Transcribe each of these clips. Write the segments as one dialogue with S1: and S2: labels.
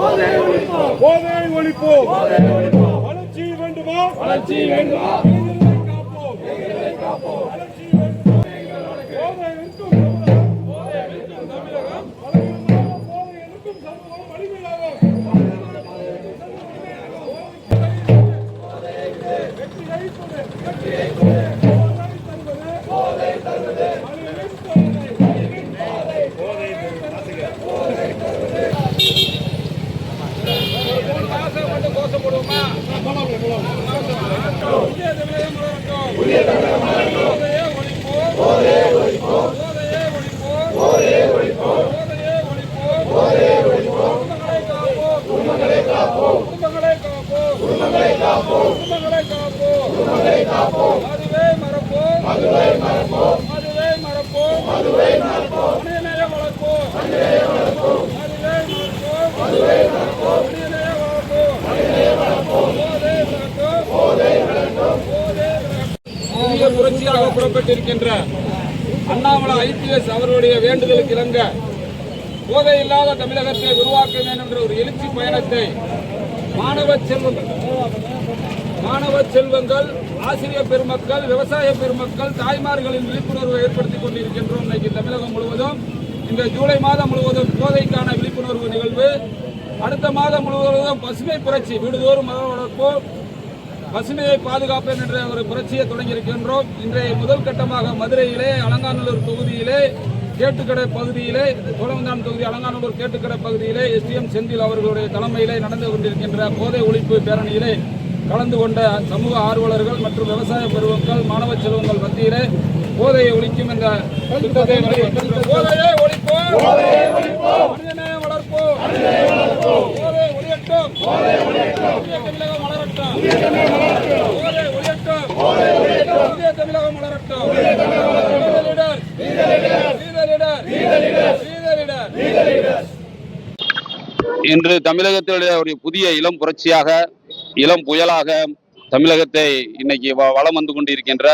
S1: போதை ஒழிப்போம். வளர்ச்சி வேண்டுமா? வளர்ச்சி வேண்டுமா? புரட்சியாக புறப்பட்டிருக்கின்ற அண்ணாமலை IPS அவருடைய வேண்டுதலுக்கு இணங்க போதை இல்லாத தமிழகத்தை உருவாக்க வேண்டும் என்ற ஒரு எழுச்சி பயணத்தை மாணவ செல்வங்கள், ஆசிரியர் பெருமக்கள், விவசாய பெருமக்கள், தாய்மார்களின் விழிப்புணர்வை ஏற்படுத்திக் கொண்டிருக்கின்றோம். இன்னைக்கு தமிழகம் முழுவதும் இந்த ஜூலை மாதம் முழுவதும் போதைக்கான விழிப்புணர்வு நிகழ்வு, அடுத்த மாதம் முழுவதும் பசுமை புரட்சி, வீடுதோறும் மரம் வளர்ப்போம், பசுமையை பாதுகாப்பேன் என்ற ஒரு புரட்சியை தொடங்கியிருக்கின்றோம். இன்றைய முதல் கட்டமாக மதுரையிலே அலங்காநல்லூர் தொகுதியிலே கேட்டுக்கடை பகுதியிலே, சோழவந்தான் தொகுதி அலங்காநல்லூர் கேட்டுக்கடை பகுதியிலே SDM செந்தில் அவர்களுடைய தலைமையிலே நடந்து கொண்டிருக்கின்ற போதை ஒழிப்பு பேரணியிலே கலந்து கொண்ட சமூக ஆர்வலர்கள் மற்றும் விவசாய பெருமக்கள், மாணவ செல்வங்கள் மத்தியிலே போதையை ஒழிக்கும் என்ற திட்டத்தை போதையை ஒழிப்போம், மனிதநேய வளர்ப்போம், போதை ஒழியட்டும், தமிழகம் வளரட்டும், போதை ஒழியட்டும், தமிழகம் வளரட்டும். இன்று தமிழகத்தினுடைய ஒரு புதிய இளம் புரட்சியாக, இளம் புயலாக தமிழகத்தை இன்னைக்கு வலம் வந்து கொண்டிருக்கின்ற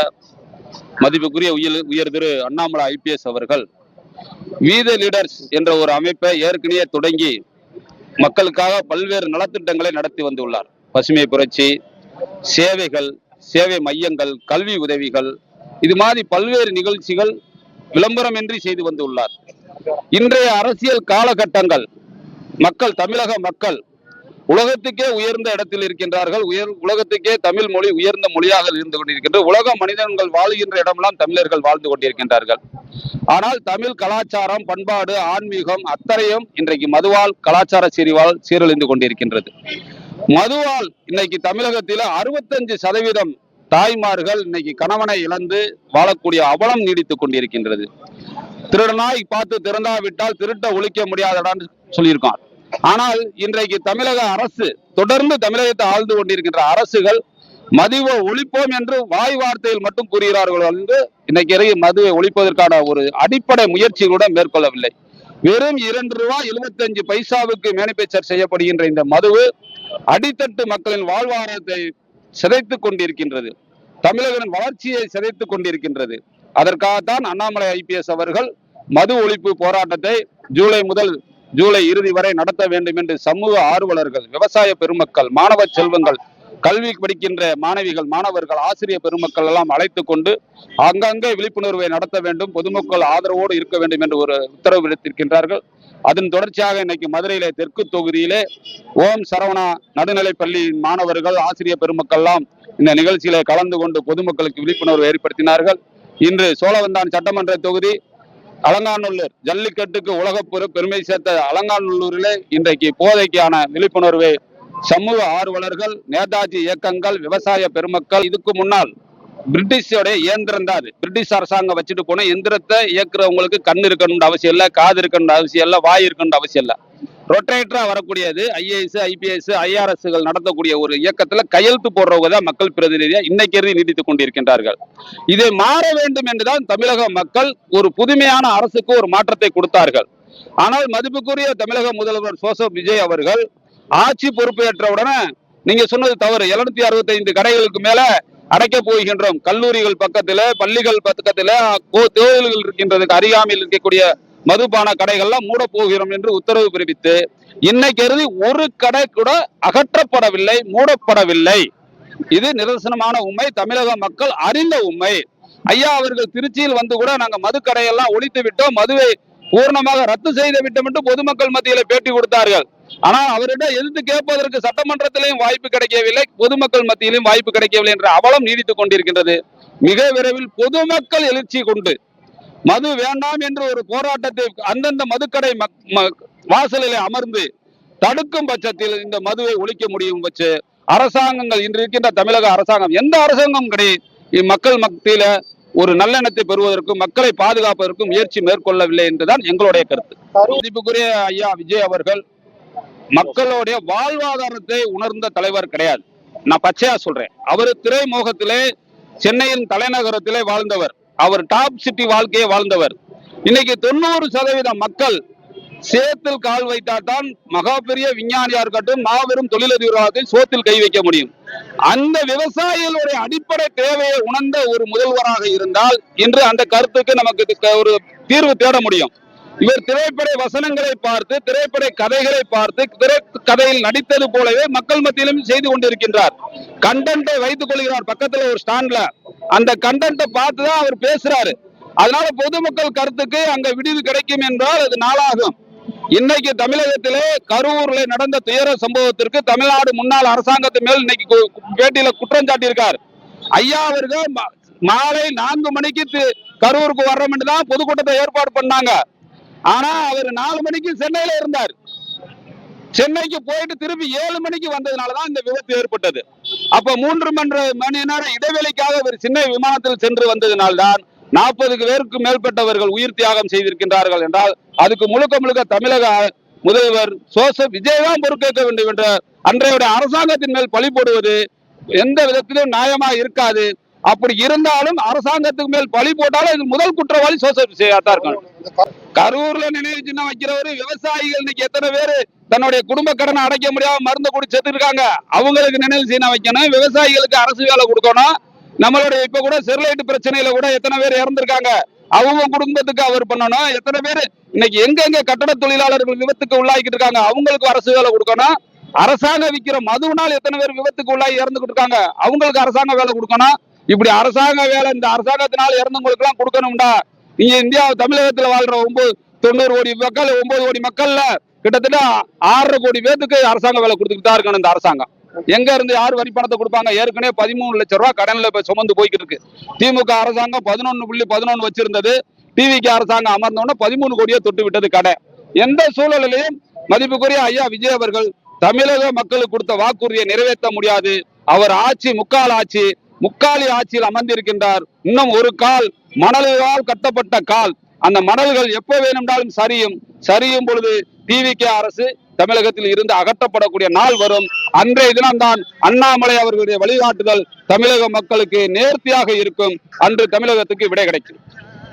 S1: மதிப்புக்குரிய உயர் திரு அண்ணாமலை IPS அவர்கள் வீத லீடர்ஸ் என்ற ஒரு அமைப்பை ஏற்கனவே தொடங்கி மக்களுக்காக பல்வேறு நலத்திட்டங்களை நடத்தி வந்துள்ளார். பசுமை புரட்சி, சேவைகள், சேவை மையங்கள், கல்வி உதவிகள், இது மாதிரி பல்வேறு நிகழ்ச்சிகள் விளம்பரமின்றி செய்து வந்துள்ளார். இன்றைய அரசியல் காலகட்டங்கள் மக்கள், தமிழக மக்கள் உலகத்துக்கே உயர்ந்த இடத்தில் இருக்கின்றார்கள். உலகத்துக்கே தமிழ் மொழி உயர்ந்த மொழியாக இருந்து கொண்டிருக்கின்ற உலக மனிதர்கள் வாழ்கின்ற இடமெல்லாம் தமிழர்கள் வாழ்ந்து கொண்டிருக்கின்றார்கள். ஆனால் தமிழ் கலாச்சாரம், பண்பாடு, ஆன்மீகம் அத்தனையும் இன்றைக்கு மதுவால், கலாச்சார சீரழிந்து கொண்டிருக்கின்றது. மதுவால் இன்னைக்கு தமிழகத்தில் 65% தாய்மார்கள் இன்னைக்கு கணவனை இழந்து வாழக்கூடிய அவலம் நீடித்துக் கொண்டிருக்கின்றது. திருடனாய் பார்த்து திறந்தாவிட்டால் திருட்ட ஒழிக்க முடியாதடான்னு சொல்லியிருக்கான். ஆனால் இன்றைக்கு தமிழக அரசு தொடர்ந்து தமிழகத்தை ஆழ்ந்து கொண்டிருக்கின்ற அரசுகள் மதுவை ஒழிப்போம் என்று வாய் வார்த்தையில் மட்டும் கூறுகிறார்கள் என்று இன்னைக்கு மதுவை ஒழிப்பதற்கான ஒரு அடிப்படை முயற்சிகளுடன் மேற்கொள்ளவில்லை. வெறும் ₹2.75 மேனுபேக்சர் செய்யப்படுகின்ற இந்த மதுவு அடித்தட்டு மக்களின் வாழ்வாதாரத்தை சிதைத்துக் கொண்டிருக்கின்றது, தமிழகத்தின் வளர்ச்சியை சிதைத்துக் கொண்டிருக்கின்றது. அதற்காகத்தான் அண்ணாமலை IPS அவர்கள் மது ஒழிப்பு போராட்டத்தை ஜூலை இறுதி வரை நடத்த வேண்டும் என்று சமூக ஆர்வலர்கள், விவசாய பெருமக்கள், மாணவ செல்வங்கள், கல்வி படிக்கின்ற மாணவிகள், மாணவர்கள், ஆசிரியர் பெருமக்கள் எல்லாம் அழைத்துக் கொண்டு அங்கங்கே விழிப்புணர்வை நடத்த வேண்டும், பொதுமக்கள் ஆதரவோடு இருக்க வேண்டும் என்று ஒரு உத்தரவு விடுத்திருக்கின்றார்கள். அதன் தொடர்ச்சியாக இன்னைக்கு மதுரையிலே தெற்கு தொகுதியிலே ஓம் சரவணா நடுநிலைப்பள்ளி மாணவர்கள், ஆசிரியர் பெருமக்கள் எல்லாம் இந்த நிகழ்ச்சியிலே கலந்து கொண்டு பொதுமக்களுக்கு விழிப்புணர்வு ஏற்படுத்தினார்கள். இன்று சோழவந்தான் சட்டமன்ற தொகுதி அலங்காநல்லூர் ஜல்லிக்கட்டுக்கு உலக பெருமை சேர்த்த அலங்காநல்லூரிலே இன்றைக்கு போதைக்கான விழிப்புணர்வை சமூக ஆர்வலர்கள், நேதாஜி இயக்கங்கள், விவசாய பெருமக்கள், இதுக்கு முன்னால் பிரிட்டிஷோட இயந்திரம் தான் அது. பிரிட்டிஷ் அரசாங்கம் வச்சுட்டு போன எந்திரத்தை இயக்குறவங்களுக்கு கண் இருக்கணும்னு அவசியம் இல்லை, காது இருக்கணும்னு அவசியம் இல்லை, வாய் இருக்கணும்னு அவசியம் இல்லை. ரொட்டேட்டரா வரக்கூடியது ஐஏஎஸ், ஐபிஎஸ், ஐஆர்எஸ்கள் நடத்தக்கூடிய ஒரு இயக்கத்துல கையெழுத்து போடுறவங்க தான் மக்கள் பிரதிநிதியா இன்னைக்கு நீடித்துக் கொண்டிருக்கின்றார்கள். இதை மாற வேண்டும் என்றுதான் தமிழக மக்கள் ஒரு புதுமையான அரசுக்கு ஒரு மாற்றத்தை கொடுத்தார்கள். ஆனால் மதிப்புக்குரிய தமிழக முதல்வர் ஜோசப் விஜய் அவர்கள் ஆட்சி பொறுப்பேற்றவுடனே நீங்க சொன்னது தவறு. 765 கடைகளுக்கு மேல அடைக்க போகின்றோம். கல்லூரிகள் பக்கத்துல, பள்ளிகள் பக்கத்துல, கோயில்கள் இருக்கின்றதுக்கு அருகாமையில் இருக்கக்கூடிய மதுபான கடைகள்லாம் மூட போகிறோம் என்று உத்தரவு பிறப்பித்து இன்னைக்கு ஒரு கடை கூட அகற்றப்படவில்லை, மூடப்படவில்லை. இது நிதர்சனமான உண்மை, தமிழக மக்கள் அறிந்த உண்மை. ஐயா அவர்கள் திருச்சியில் வந்து கூட நாங்க மதுக்கடையெல்லாம் ஒழித்து விட்டோம், மதுவை பூர்ணமாக ரத்து செய்து விட்டோம் என்று பொதுமக்கள் மத்தியில பேட்டி கொடுத்தார்கள். ஆனால் அவரிடம் எதிர்த்து கேட்பதற்கு சட்டமன்றத்திலையும் வாய்ப்பு கிடைக்கவில்லை, பொதுமக்கள் மத்தியிலும் வாய்ப்பு கிடைக்கவில்லை என்ற அவலம் நீடித்துக் கொண்டிருக்கின்றது. மிக விரைவில் பொதுமக்கள் எழுச்சி கொண்டு மது வேண்டாம் என்று ஒரு போராட்டத்தை அந்தந்த மதுக்கடை வாசலில் அமர்ந்து தடுக்கும் பட்சத்தில் இந்த மதுவை ஒழிக்க முடியும் பட்ச அரசாங்கங்கள் இன்று இருக்கின்ற தமிழக அரசாங்கம் எந்த அரசாங்கம் கிடையாது மக்கள் மத்தியில ஒரு நல்லெண்ணத்தை பெறுவதற்கும் மக்களை பாதுகாப்பதற்கும் முயற்சி மேற்கொள்ளவில்லை என்றுதான் எங்களுடைய கருத்து. மதிப்புக்குரிய ஐயா விஜய் அவர்கள் மக்களுடைய வாழ்வாதாரத்தை உணர்ந்த தலைவர் கிடையாது. நான் பச்சையா சொல்றேன். அவர் திரைமுகத்திலே சென்னையின் தலைநகரத்திலே வாழ்ந்தவர். அவர் டாப் சிட்டி வாழ்க்கையை வாழ்ந்தவர். இன்னைக்கு 90% மக்கள் சேத்தில் கால் வைத்தால்தான் மகா பெரிய விஞ்ஞானியா இருக்கட்டும், மாபெரும் தொழிலதிபர்களாக சோத்தில் கை வைக்க முடியும். அந்த விவசாயிகளுடைய அடிப்படை தேவையை உணர்ந்த ஒரு முதல்வராக இருந்தால் இன்று அந்த கருத்துக்கு நமக்கு ஒரு தீர்வு தேட முடியும். இவர் திரைப்பட வசனங்களை பார்த்து, திரைப்பட கதைகளை பார்த்து, திரைக்கதையில் நடித்தது போலவே மக்கள் மத்தியிலும் செய்து கொண்டிருக்கின்றார். கண்டென்ட்டை வைத்துக் கொள்கிறார் பக்கத்துல ஒரு ஸ்டாண்ட்ல. அந்த கண்டென்ட்டை பார்த்துதான் அவர் பேசுறாரு. அதனால பொதுமக்கள் கருத்துக்கு அங்க விடிவு கிடைக்கும் என்றால் அது நாளாகும். இன்னைக்கு தமிழகத்திலே கரூர்ல நடந்த துயர சம்பவத்திற்கு தமிழ்நாடு முன்னாள் அரசாங்கத்து மேல் இன்னைக்கு பேட்டியில குற்றம் சாட்டியிருக்கார். ஐயா அவர்கள் மாலை 4 மணிக்கு கரூருக்கு வர்றோம் என்றுதான் பொதுக்கூட்டத்தை ஏற்பாடு பண்ணாங்க. ஆனா அவர் 4 மணிக்கு சென்னையில இருந்தார். சென்னைக்கு போயிட்டு திருப்பி 7 மணிக்கு வந்ததுனாலதான் இந்த விபத்து ஏற்பட்டது. அப்ப 3 மணி நேரம் இடைவெளிக்காக ஒரு சின்ன விமானத்தில் சென்று வந்ததினால்தான் 40 பேருக்கு மேற்பட்டவர்கள் உயிர் தியாகம் செய்திருக்கின்றார்கள் என்றால் அதுக்கு முழுக்க தமிழக முதல்வர் ஜோசப் விஜய் தான் பொறுப்பேற்க வேண்டும் என்ற அன்றைய அரசாங்கத்தின் மேல் பழி போடுவது எந்த விதத்திலும் நியாயமா இருக்காது. அப்படி இருந்தாலும் அரசாங்கத்துக்கு மேல் பழி போட்டாலும் இது முதல் குற்றவாளி ஜோசப் விஜயா தான் இருக்கணும். கரூர்ல நினைவு சின்னம் வைக்கிறவரு விவசாயிகள் இன்னைக்கு எத்தனை பேரு தன்னுடைய குடும்ப கடனை அடைக்க முடியாம மருந்து குடி செத்து இருக்காங்க. அவங்களுக்கு நினைவு சின்னம் வைக்கணும், விவசாயிகளுக்கு அரசு வேலை கொடுக்கணும். நம்மளுடைய இப்ப கூட ஸ்டெர்லைட் பிரச்சனையில கூட எத்தனை பேர் இறந்திருக்காங்க, அவங்க குடும்பத்துக்கு அவர் பண்ணணும். எத்தனை பேர் இன்னைக்கு எங்க கட்டட தொழிலாளர்கள் விபத்துக்கு உள்ளாக்கிட்டு இருக்காங்க, அவங்களுக்கு அரசு வேலை கொடுக்கணும். அரசாங்கம் விற்கிற மதுவினால் எத்தனை பேர் விபத்துக்கு உள்ளாகி இறந்துகிட்டு இருக்காங்க, அவங்களுக்கு அரசாங்க வேலை கொடுக்கணும். இப்படி அரசாங்க வேலை இந்த அரசாங்கத்தினால இறந்தவங்களுக்கு எல்லாம் கொடுக்கணும்டா. நீங்க இந்தியா தமிழகத்துல வாழ்ற 90 கோடி மக்கள், 9 கோடி மக்கள்ல கிட்டத்தட்ட 6.5 கோடி பேருக்கு அரசாங்க வேலை கொடுத்துட்டு தான் இருக்கணும். இந்த அரசாங்கம் எங்க இருந்து யார் வரி பணத்தை கொடுப்பாங்க? ஏற்கனவே 13 லட்சம் ரூபாய் கடன்ல சுமந்து போய்கிட்டு இருக்கு. திமுக அரசாங்கம் 11.11 வச்சிருந்தது. டிவிக்கு அரசாங்கம் அமர்ந்தோன்னா 13 கோடியை தொட்டு விட்டது கடை. எந்த சூழலிலையும் மதிப்புக்குரிய ஐயா விஜய் அவர்கள் தமிழக மக்களுக்கு கொடுத்த வாக்குறுதியை நிறைவேற்ற முடியாது. அவர் ஆட்சி முக்காலி ஆட்சியில் அமர்ந்திருக்கின்றார். இன்னும் ஒரு கால் மணல்களால் கட்டப்பட்ட கால். அந்த மணல்கள் எப்ப வேணும்னாலும் சரியும் பொழுது டிவிகே அரசு தமிழகத்தில் இருந்து அகற்றப்படக்கூடிய நாள் வரும். அன்றைய தினம்தான் அண்ணாமலை அவர்களுடைய வழிகாட்டுதல் தமிழக மக்களுக்கு நேர்த்தியாக இருக்கும். அன்று தமிழகத்துக்கு விடை கிடைக்கும்.